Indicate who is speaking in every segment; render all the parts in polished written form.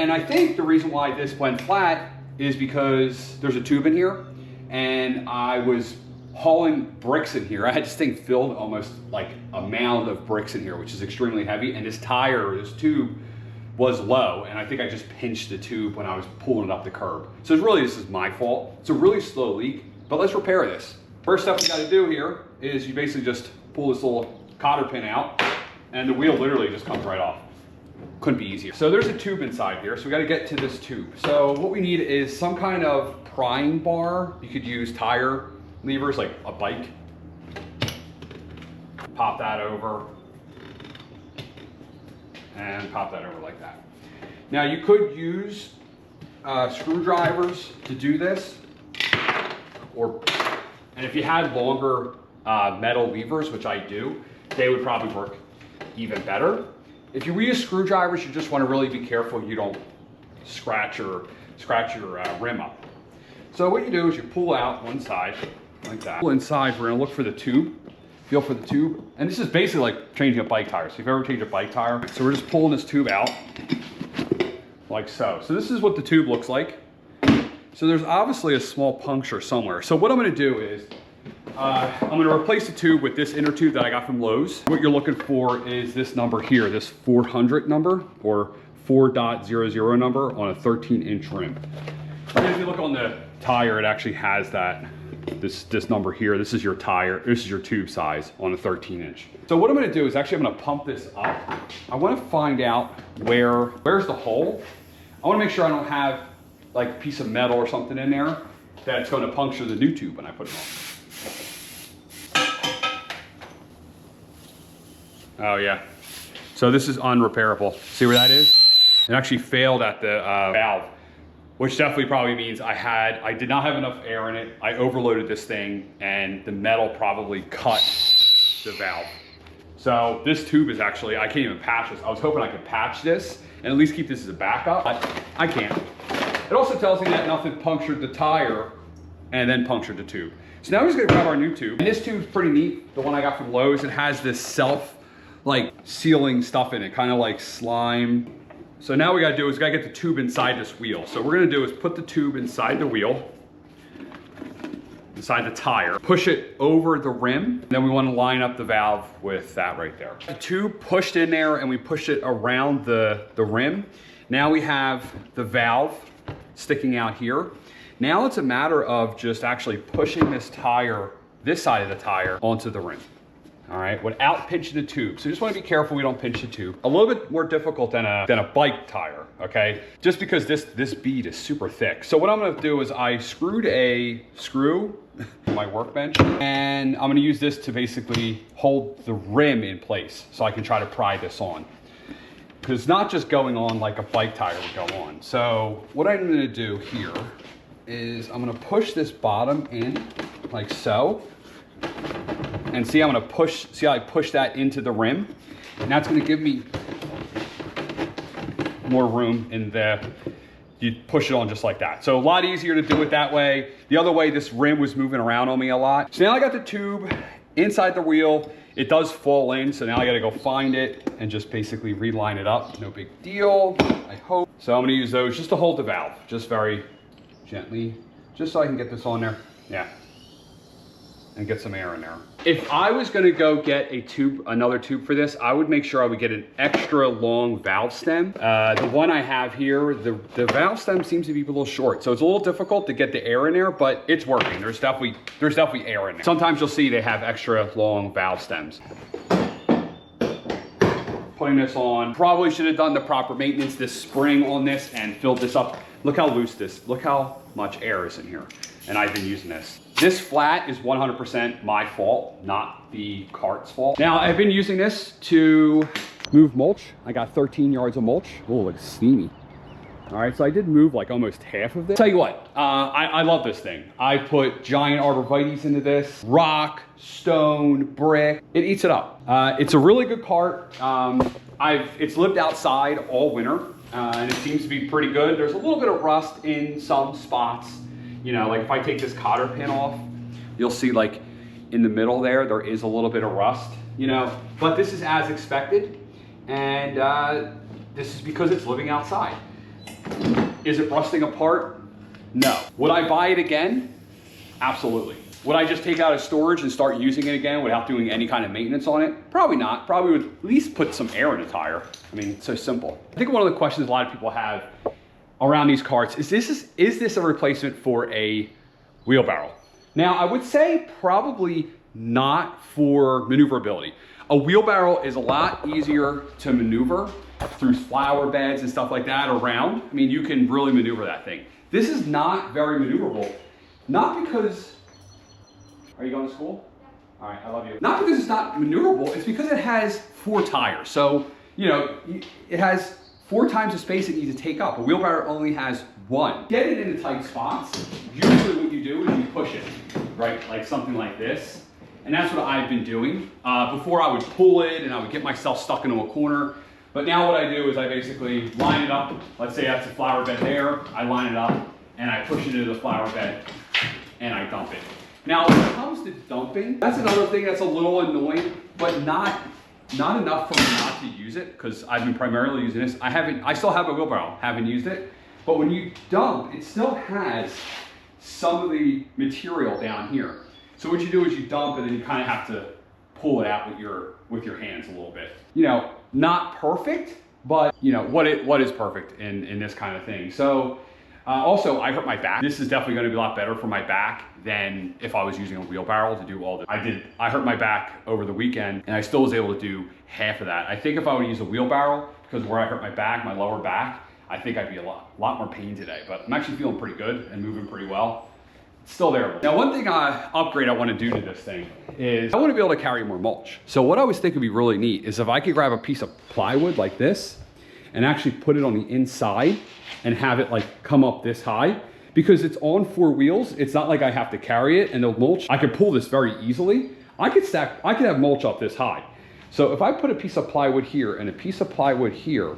Speaker 1: And I think the reason why this went flat is because there's a tube in here, and I was hauling bricks in here. I had this thing filled almost like a mound of bricks in here, which is extremely heavy, and this tube was low, and I think I just pinched the tube when I was pulling it up the curb. So this is my fault. It's a really slow leak, but let's repair this. First step we gotta do here is you basically just pull this little cotter pin out, and the wheel literally just comes right off. Couldn't be easier. So there's a tube inside here, so we gotta get to this tube. So what we need is some kind of prying bar. You could use tire levers, like a bike. Pop that over, and pop that over like that. Now you could use screwdrivers to do this, and if you had longer metal levers, which I do, they would probably work even better. If you use screwdrivers, you just want to really be careful you don't scratch your rim up. So what you do is you pull out one side like that. Pull inside, we're going to look for the tube. Feel for the tube. And this is basically like changing a bike tire. So if you've ever changed a bike tire, so we're just pulling this tube out like so. So this is what the tube looks like. So there's obviously a small puncture somewhere. So what I'm going to do is I'm going to replace the tube with this inner tube that I got from Lowe's. What you're looking for is this number here, this 400 number or 4.00 number on a 13-inch rim. And if you look on the tire, it actually has that. This number here, this is your tire, this is your tube size on a 13-inch. So what I'm going to do is actually I'm going to pump this up. I want to find out where's the hole. I want to make sure I don't have like a piece of metal or something in there that's going to puncture the new tube when I put it on. Oh yeah. So this is unrepairable. See where that is? It actually failed at the valve, which definitely probably means I did not have enough air in it. I overloaded this thing and the metal probably cut the valve. So this tube is actually, I can't even patch this. I was hoping I could patch this and at least keep this as a backup, but I can't. It also tells me that nothing punctured the tire and then punctured the tube. So now we're just gonna grab our new tube. And this tube's pretty neat, the one I got from Lowe's. It has this sealing stuff in it, kind of like slime. So now what we gotta do is we gotta get the tube inside this wheel. So what we're gonna do is put the tube inside the wheel, inside the tire, push it over the rim, and then we wanna line up the valve with that right there. The tube pushed in there and we pushed it around the rim. Now we have the valve sticking out here. Now it's a matter of just actually pushing this side of the tire onto the rim. All right, without pinching the tube. So you just want to be careful we don't pinch the tube. A little bit more difficult than a bike tire, okay? Just because this bead is super thick. So what I'm gonna do is I screwed a screw on my workbench, and I'm gonna use this to basically hold the rim in place so I can try to pry this on. Because it's not just going on like a bike tire would go on. So what I'm gonna do here is I'm gonna push this bottom in like so. And see, see how I push that into the rim? And that's gonna give me more room you push it on just like that. So a lot easier to do it that way. The other way, this rim was moving around on me a lot. So now I got the tube inside the wheel. It does fall in, so now I gotta go find it and just basically reline it up. No big deal, I hope. So I'm gonna use those just to hold the valve, just very gently, just so I can get this on there. Yeah. And get some air in there. If I was gonna go get another tube for this, I would make sure I would get an extra long valve stem. The one I have here, the valve stem seems to be a little short, so it's a little difficult to get the air in there, but it's working. There's definitely air in there. Sometimes you'll see they have extra long valve stems. Putting this on, probably should have done the proper maintenance, this spring on this, and filled this up. Look how loose look how much air is in here. And I've been using this. This flat is 100% my fault, not the cart's fault. Now, I've been using this to move mulch. I got 13 yards of mulch. Oh, it's steamy. All right, so I did move like almost half of this. Tell you what, I love this thing. I put giant arborvitaes into this, rock, stone, brick. It eats it up. It's a really good cart. It's lived outside all winter, and it seems to be pretty good. There's a little bit of rust in some spots. You know, like if I take this cotter pin off, you'll see like in the middle there is a little bit of rust, you know, but this is as expected. And this is because it's living outside. Is it rusting apart? No. Would I buy it again? Absolutely. Would I just take it out of storage and start using it again without doing any kind of maintenance on it? Probably not. Probably would at least put some air in the tire. I mean, it's so simple. I think one of the questions a lot of people have around these carts is this a replacement for a wheelbarrow? Now, I would say probably not for maneuverability. A wheelbarrow is a lot easier to maneuver through flower beds and stuff like that around. I mean, you can really maneuver that thing. This is not very maneuverable. Not because, are you going to school? All right, I love you. Not because it's not maneuverable, it's because it has 4 tires. So, you know, it has 4 times the space it needs to take up. A wheelbarrow only has 1. Get it into tight spots. Usually what you do is you push it, right? Like something like this. And that's what I've been doing. Before I would pull it and I would get myself stuck into a corner. But now what I do is I basically line it up. Let's say that's a flower bed there. I line it up and I push it into the flower bed and I dump it. Now when it comes to dumping, that's another thing that's a little annoying, but not enough for me not to use it, because I've been primarily using this. I still have a wheelbarrow, haven't used it. But when you dump, it still has some of the material down here. So what you do is you dump and then you kind of have to pull it out with your hands a little bit. You know, not perfect, but you know, what is perfect in this kind of thing. So also I hurt my back. This is definitely going to be a lot better for my back than if I was using a wheelbarrow to do all this. I hurt my back over the weekend and I still was able to do half of that. I think if I would use a wheelbarrow, because where I hurt my back, my lower back, I think I'd be a lot more pain today, but I'm actually feeling pretty good and moving pretty well. It's still there. Now, one thing upgrade I want to do to this thing is I want to be able to carry more mulch. So what I was thinking would be really neat is if I could grab a piece of plywood like this and actually put it on the inside and have it like come up this high, because it's on 4 wheels. It's not like I have to carry it, and the mulch, I could pull this very easily. I could have mulch up this high. So if I put a piece of plywood here and a piece of plywood here,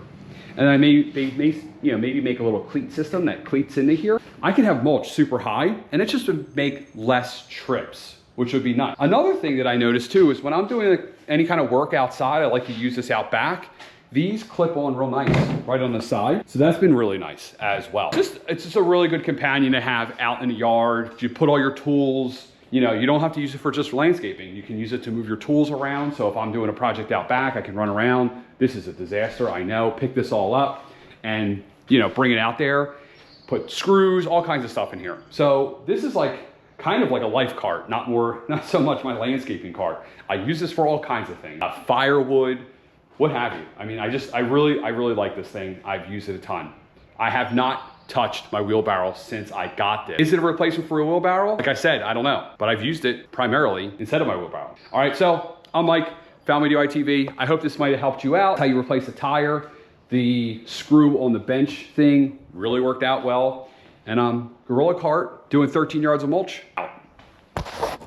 Speaker 1: and I maybe make a little cleat system that cleats into here, I can have mulch super high, and it just would make less trips, which would be nice. Another thing that I noticed too is when I'm doing any kind of work outside, I like to use this out back. These clip on real nice right on the side. So that's been really nice as well. It's just a really good companion to have out in the yard. You put all your tools, you know, you don't have to use it for just landscaping. You can use it to move your tools around. So if I'm doing a project out back, I can run around. This is a disaster, I know. Pick this all up and, you know, bring it out there, put screws, all kinds of stuff in here. So this is like kind of like a life cart, not so much my landscaping cart. I use this for all kinds of things. Firewood, what have you. I mean, I really like this thing. I've used it a ton. I have not touched my wheelbarrow since I got this. Is it a replacement for a wheelbarrow? Like I said, I don't know, but I've used it primarily instead of my wheelbarrow. All right, so I'm Mike, Familydiytv. I hope this might have helped you out. How you replace a tire. The screw on the bench thing really worked out well. And Gorilla Cart doing 13 yards of mulch out.